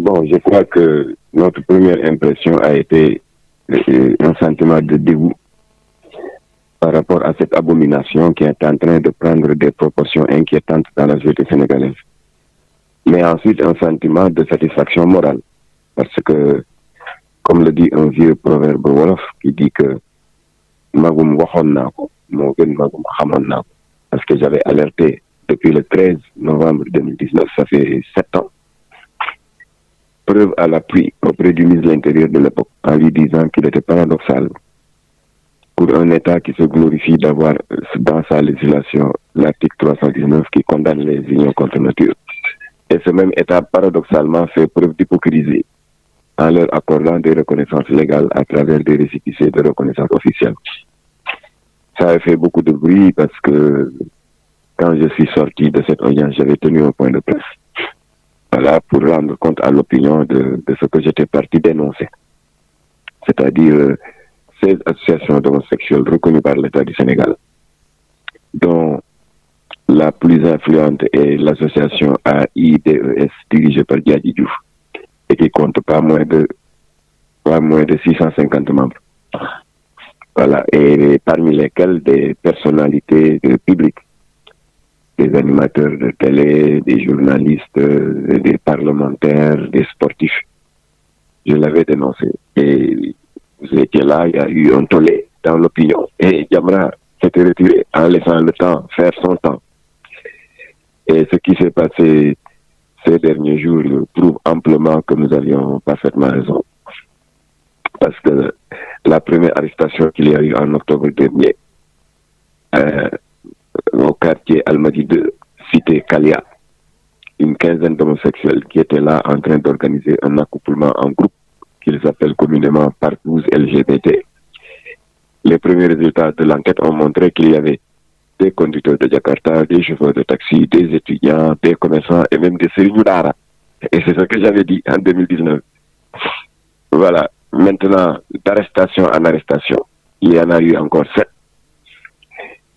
Bon, je crois que notre première impression a été un sentiment de dégoût par rapport à cette abomination qui est en train de prendre des proportions inquiétantes dans la société sénégalaise. Mais ensuite, un sentiment de satisfaction morale. Parce que, comme le dit un vieux proverbe wolof qui dit que Magum waxon nako, mo gën Magum xamon nako. Parce que j'avais alerté depuis le 13 novembre 2019, ça fait 7 ans. Preuve à l'appui auprès du ministre de l'Intérieur de l'époque, en lui disant qu'il était paradoxal pour un État qui se glorifie d'avoir dans sa législation l'article 319 qui condamne les unions contre nature. Et ce même État, paradoxalement, fait preuve d'hypocrisie en leur accordant des reconnaissances légales à travers des récépissés de reconnaissance officielle. Ça a fait beaucoup de bruit parce que quand je suis sorti de cette audience, j'avais tenu un point de presse. Voilà, pour rendre compte à l'opinion de ce que j'étais parti dénoncer. C'est-à-dire 16 associations d'homosexuels reconnues par l'État du Sénégal, dont la plus influente est l'association AIDS dirigée par Diadji Diouf et qui compte pas moins de 650 membres. Voilà, et parmi lesquels des personnalités publiques, des animateurs de télé, des journalistes, des parlementaires, des sportifs. Je l'avais dénoncé. Et vous étiez là, il y a eu un tollé dans l'opinion. Et Jamra s'était retiré en laissant le temps faire son temps. Et ce qui s'est passé ces derniers jours prouve amplement que nous avions parfaitement raison. Parce que la première arrestation qu'il y a eu en octobre dernier, au quartier Almadi 2, cité Kalia, une quinzaine d'homosexuels qui étaient là en train d'organiser un accouplement en groupe qu'ils appellent communément partouze LGBT. Les premiers résultats de l'enquête ont montré qu'il y avait des conducteurs de Jakarta, des chauffeurs de taxi, des étudiants, des commerçants et même des Serignudara. Et c'est ce que j'avais dit en 2019. Voilà. Maintenant, d'arrestation en arrestation, il y en a eu encore 7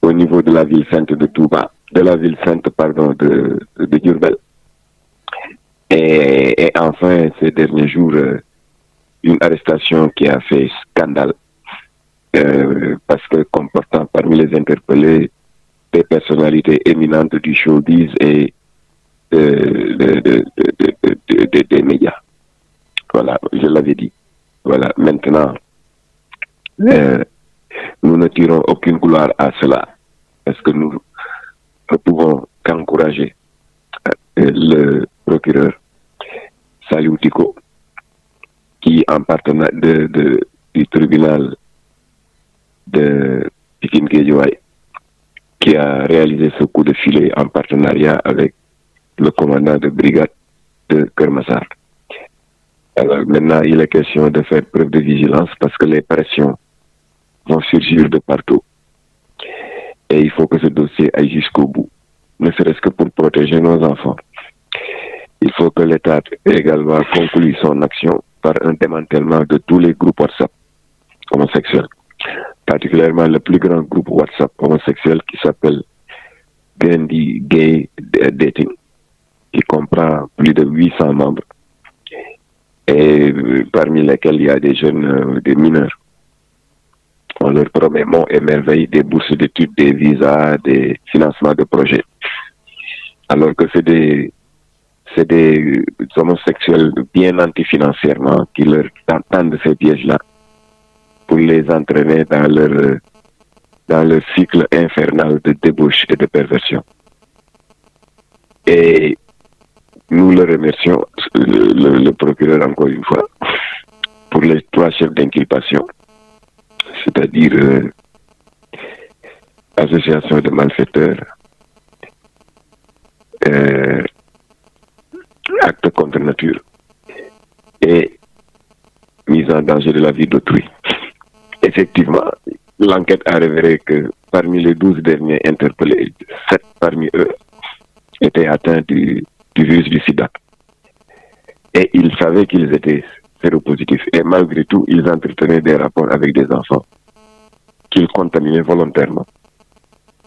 au niveau de la ville sainte de Touba, de la ville sainte, pardon, de Diourbel. Et enfin, ces derniers jours, une arrestation qui a fait scandale, parce que comportant parmi les interpellés des personnalités éminentes du showbiz et des médias. Voilà, je l'avais dit. Voilà, maintenant, nous ne tirons aucune gloire à cela, parce que nous ne pouvons qu'encourager le procureur Saliou Diko, qui en partenariat du tribunal de Pikine Guédiawaye, qui a réalisé ce coup de filet en partenariat avec le commandant de brigade de Kermassar. Alors maintenant, il est question de faire preuve de vigilance parce que les pressions vont surgir de partout. Et il faut que ce dossier aille jusqu'au bout, ne serait-ce que pour protéger nos enfants. Il faut que l'État également conclue son action par un démantèlement de tous les groupes WhatsApp homosexuels, particulièrement le plus grand groupe WhatsApp homosexuel qui s'appelle Gandhi Gay Dating, qui comprend plus de 800 membres, et parmi lesquels il y a des jeunes, des mineurs. On leur promet monts et merveilles, des bourses d'études, des visas, des financements de projets. Alors que c'est des homosexuels bien nantis financièrement qui leur tendent ces pièges-là pour les entraîner dans leur cycle infernal de débauche et de perversion. Et nous le remercions, le procureur encore une fois, pour les 3 chefs d'inculpation, c'est-à-dire association de malfaiteurs, acte contre nature et mise en danger de la vie d'autrui. Effectivement, l'enquête a révélé que parmi les 12 derniers interpellés, 7 parmi eux étaient atteints du virus du sida. Et ils savaient qu'ils étaient séropositifs. Et malgré tout, ils entretenaient des rapports avec des enfants qu'ils contaminaient volontairement.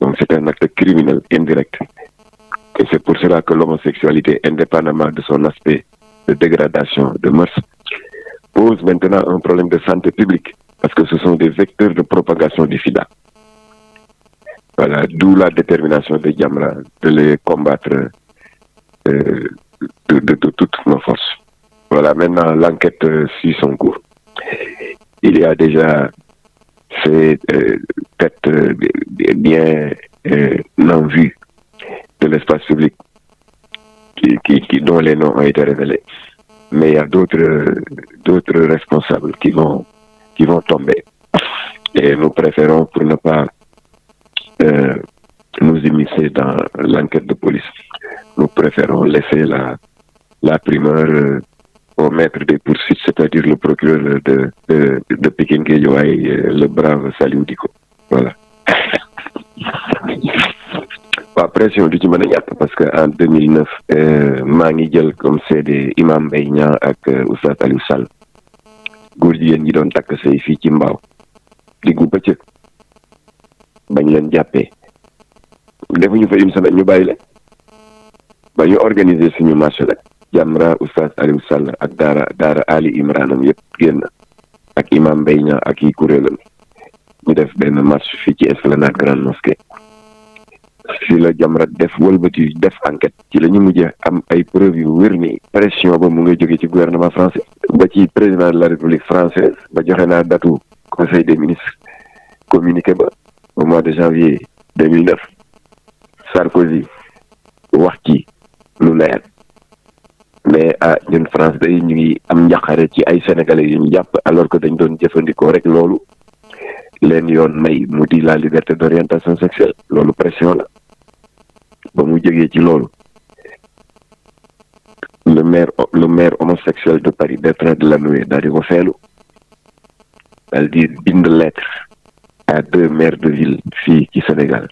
Donc c'est un acte criminel indirect. Et c'est pour cela que l'homosexualité, indépendamment de son aspect de dégradation de mœurs, pose maintenant un problème de santé publique, parce que ce sont des vecteurs de propagation du sida. Voilà, d'où la détermination de Jamra de les combattre de toutes nos forces. Voilà, maintenant l'enquête suit son cours. Il y a déjà ces têtes bien en vue de l'espace public dont les noms ont été révélés. Mais il y a d'autres responsables qui vont tomber. Et nous préférons, pour ne pas nous immiscer dans l'enquête de police, nous préférons laisser la primeur au maître des poursuites, c'est-à-dire le procureur de Pikine Guédiawaye, le brave Saliou Dicko. Voilà. Pas pression du ci mën a ñàkk parce que en 2009 maa ngi jël comme seede Imam Mbaye Niang ak Oustaz Aliou Sall góor jigéen ñi doon takk sëy fii ci Mbao diggu bëccëg bañ leen jàppee defuñu fa une semaine ñu bàyyi leen ba ñu organiser suñu marché la Jamra Oustaz Aliou Sall ak daara Ali Imranam yëpp génn ak Imam Mbaye Niang ak yi kuréelam ñu def benn marche fii ci Esplanade Grande Mosquée. Si la Jamra def wëlbati def enquête ci la ñu mujjee am ay preuves yu wér ni pression ba mu ngay jógee ci gouvernement français ba ci président de la République française ba joxe naa datu conseil des ministres communiqué ba au mois de janvier 2009 Sarkozy wax ci lu leer mais ñun France day ñu ngi am njaqare ci ay sénégalais yu ñu jàpp alors que dañ doon jëfandikoo rek loolu leen yoon may mu di la liberté d'orientation sexuelle loolu pression la ba mu jógee ci loolu le maire homosexuel de Paris Bertrand Delanoë daal di ko feelu daal di bind lettre à 2 maires de ville fii ci Sénégal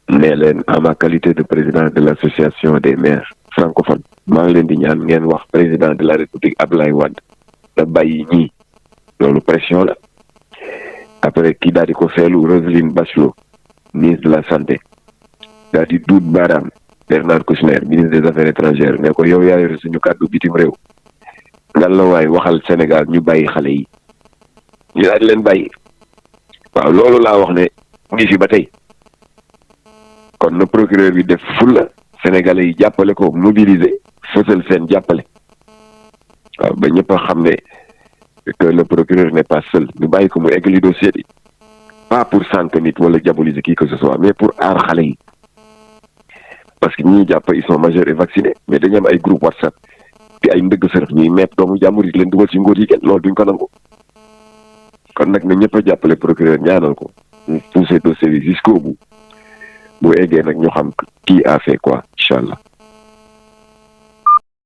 mais leen en ma qualité de président de l'association des maires francophones maa ngi leen di ñaan ngeen wax président de la République Abdoulaye Wade da bàyyi ñii loolu pression la. Après kii daal di ko feelu Roselyne Bachelot ministre de la santé daal di duut baaraam Bernard Kouchner ministre des affaires étrangères ne ko yow yaa yore suñu kàddu bitim réew ngan la waay waxal Sénégal ñu bàyyi xale yi ñu daal di leen bàyyi waaw loolu laa wax ne mu ngi fi ba tey kon na procureur bi def fulla sénégalais yi jàppale ko mobiliser fësal seen jàppale waaw ba ñëpp a xam ne que le procureur n'est pas seul ñu bàyyi ko mu eggali dossier bi pas pour sànq nit wala diaboliser qui que ce soit mais pour aar xale yi parce que ñi jàpp ils sont majeurs et vaccinés mais dañu am ay groupe WhatsApp te ay ndëgg sërëx ñuy mepp doomu jàmbur yi leen dugal ci ngóor yi kenn loolu duñ ko nangu kon nag na ñëpp a jàppale procureur ñaanal ko mu pousser dossier bi jusqu'au bout bu eggee nag ñu xam qui a fait quoi incha allah